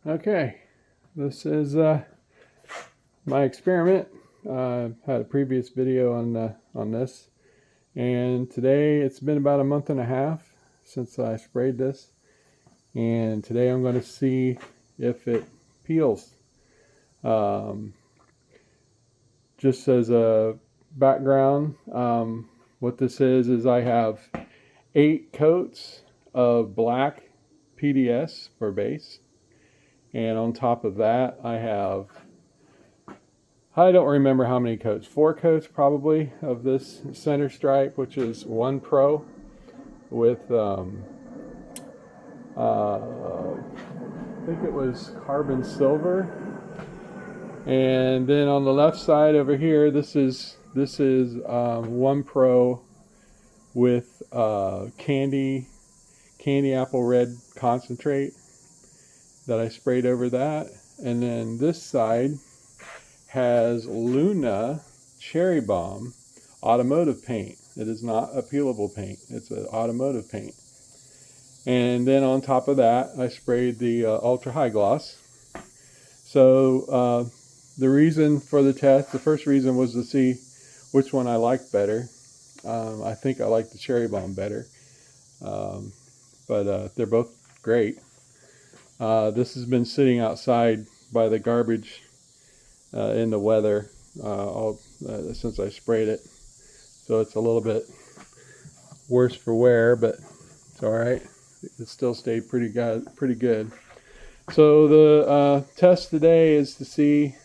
Okay, this is my experiment. Had a previous video on this, and today it's been about a month and a half since I sprayed this, and today I'm going to see if it peels. Just as a background, what this is I have 8 coats of black PDS for base. And on top of that, I don't remember how many coats, 4 coats probably of this center stripe, which is 1 Pro with, I think it was carbon silver. And then on the left side over here, this is 1 Pro with candy apple red concentrate that I sprayed over that. And then this side has Luna Cherry Bomb automotive paint. It is not a peelable paint. It's an automotive paint. And then on top of that, I sprayed the ultra high gloss. So the reason for the test, the first reason was to see which one I liked better. I think I like the Cherry Bomb better, but they're both great. This has been sitting outside by the garbage in the weather since I sprayed it, so it's a little bit worse for wear, but it's all right. It still stayed pretty good. So the test today is to see,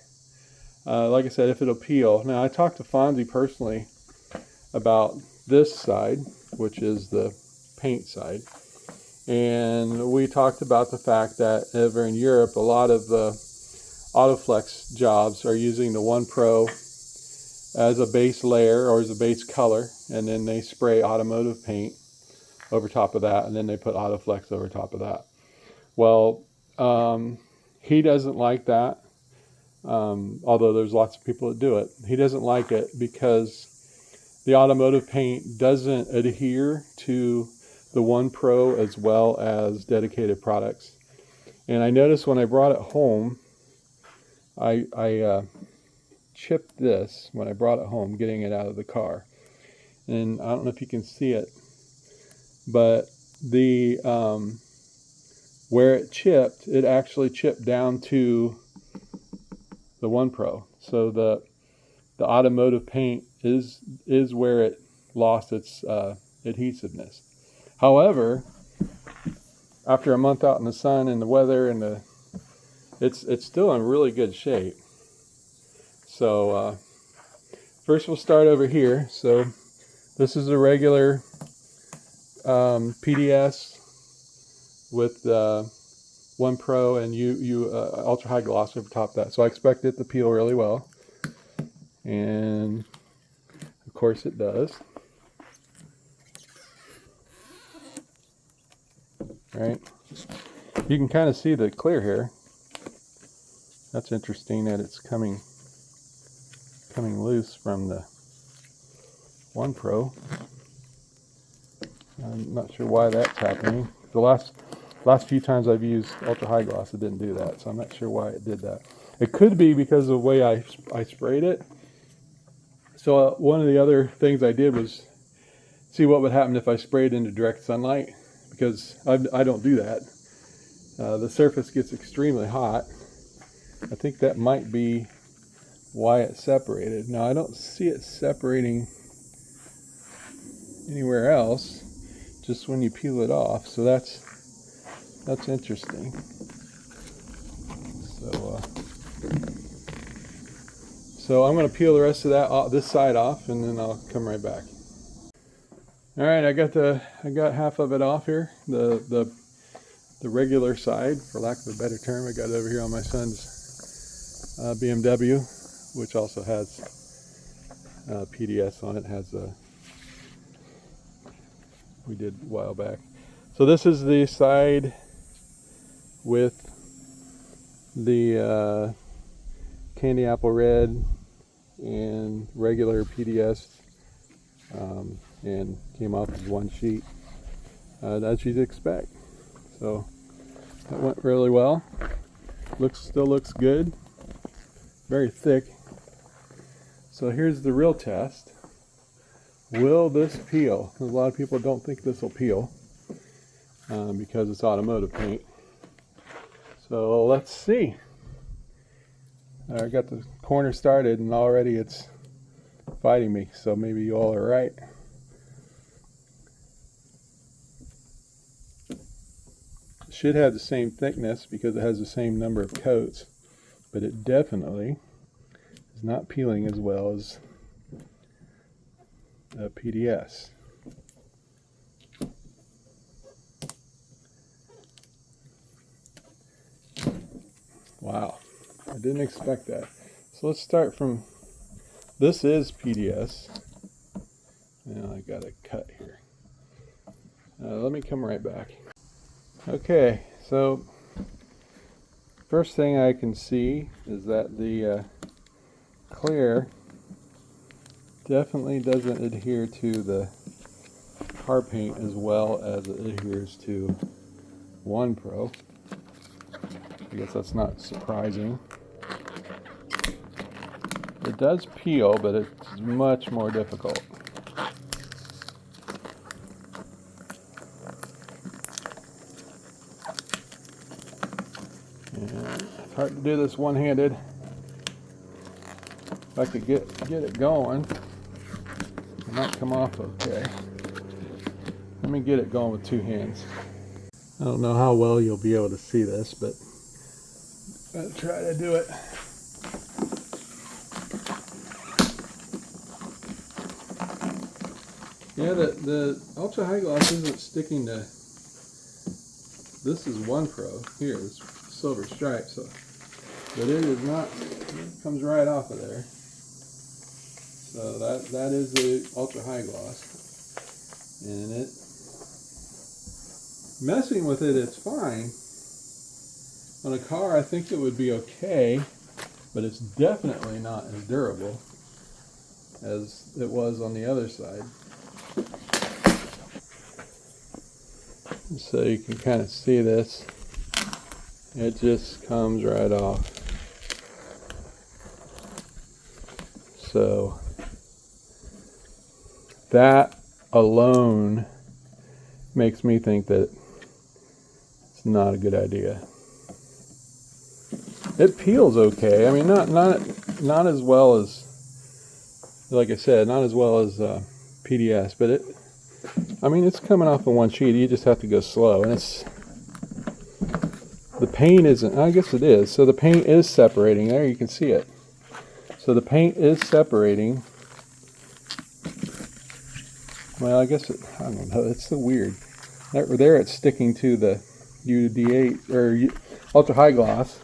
like I said, if it'll peel. Now I talked to Fonzie personally about this side, which is the paint side. And we talked about the fact that over in Europe, a lot of the Autoflex jobs are using the 1 Pro as a base layer or as a base color, and then they spray automotive paint over top of that, and then they put Autoflex over top of that. Well, he doesn't like that, although there's lots of people that do it. He doesn't like it because the automotive paint doesn't adhere to the 1 Pro as well as dedicated products. And I noticed when I brought it home, I chipped this when I brought it home, getting it out of the car. And I don't know if you can see it, but the where it chipped, it actually chipped down to the 1 Pro. So the automotive paint is where it lost its adhesiveness. However, after a month out in the sun and the weather and it's still in really good shape. So first we'll start over here. So this is a regular PDS with 1 Pro and ultra high gloss over top of that. So I expect it to peel really well, and of course it does. Right, you can kind of see the clear here. That's interesting that it's coming loose from the 1 Pro. I'm not sure why that's happening. The last few times I've used ultra high gloss, it didn't do that, so I'm not sure why it did that. It could be because of the way I sprayed it. So one of the other things I did was see what would happen if I sprayed into direct sunlight, because I don't do that. The surface gets extremely hot. I think that might be why it separated. Now I don't see it separating anywhere else, just when you peel it off. So that's interesting. So I'm going to peel the rest of that this side off, and then I'll come right back. All right, I got half of it off here. The regular side, for lack of a better term. I got it over here on my son's BMW, which also has PDS on it. Has we did a while back. So this is the side with the candy apple red and regular PDS, and came off as one sheet, as you'd expect. So that went really well. Still looks good. Very thick. So here's the real test. Will this peel? A lot of people don't think this will peel because it's automotive paint. So let's see. I got the corner started and already it's fighting me, so maybe you all are right. It should have the same thickness because it has the same number of coats, but it definitely is not peeling as well as PDS. Wow, I didn't expect that. So let's start from, this is PDS. Now I got a cut here. Let me come right back. Okay, so first thing I can see is that the clear definitely doesn't adhere to the car paint as well as it adheres to One Pro. I guess that's not surprising. It does peel, but it's much more difficult. And it's hard to do this one-handed. If I could get it going, it might come off okay. Let me get it going with two hands. I don't know how well you'll be able to see this, but I'll try to do it. Yeah, the ultra high gloss isn't sticking to. This is One Pro here, this silver stripe, so, but it is not. It comes right off of there. So that is the ultra high gloss, and it messing with it, it's fine. On a car, I think it would be okay, but it's definitely not as durable as it was on the other side. So you can kind of see this. It just comes right off. So that alone makes me think that it's not a good idea. It peels okay. I mean, not as well as, like I said, not as well as PDS, but it's coming off of one sheet. You just have to go slow, and the paint isn't. I guess it is. So the paint is separating. There, you can see it. So the paint is separating. Well, I guess I don't know. It's so weird. There, it's sticking to the UD8 or ultra high gloss.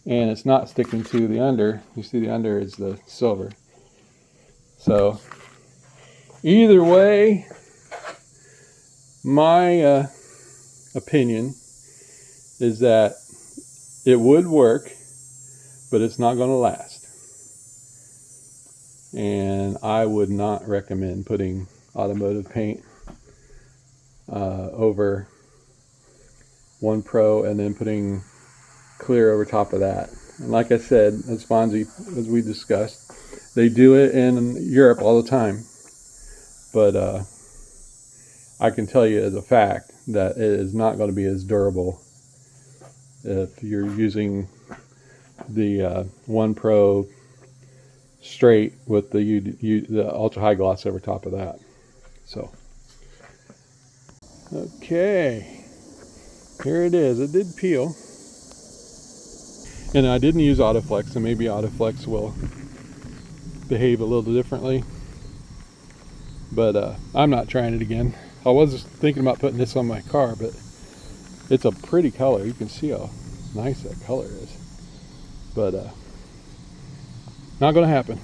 And it's not sticking to the under. You see the under is the silver. So either way, my opinion is that it would work, but it's not going to last. And I would not recommend putting automotive paint over One Pro and then putting clear over top of that. And like I said, as Fonzie, as we discussed, they do it in Europe all the time. But I can tell you as a fact that it is not going to be as durable if you're using the One Pro straight with the ultra high gloss over top of that. So, okay, here it is. It did peel. And I didn't use Autoflex, so maybe Autoflex will behave a little differently. But I'm not trying it again. I was thinking about putting this on my car, but it's a pretty color. You can see how nice that color is. But not going to happen.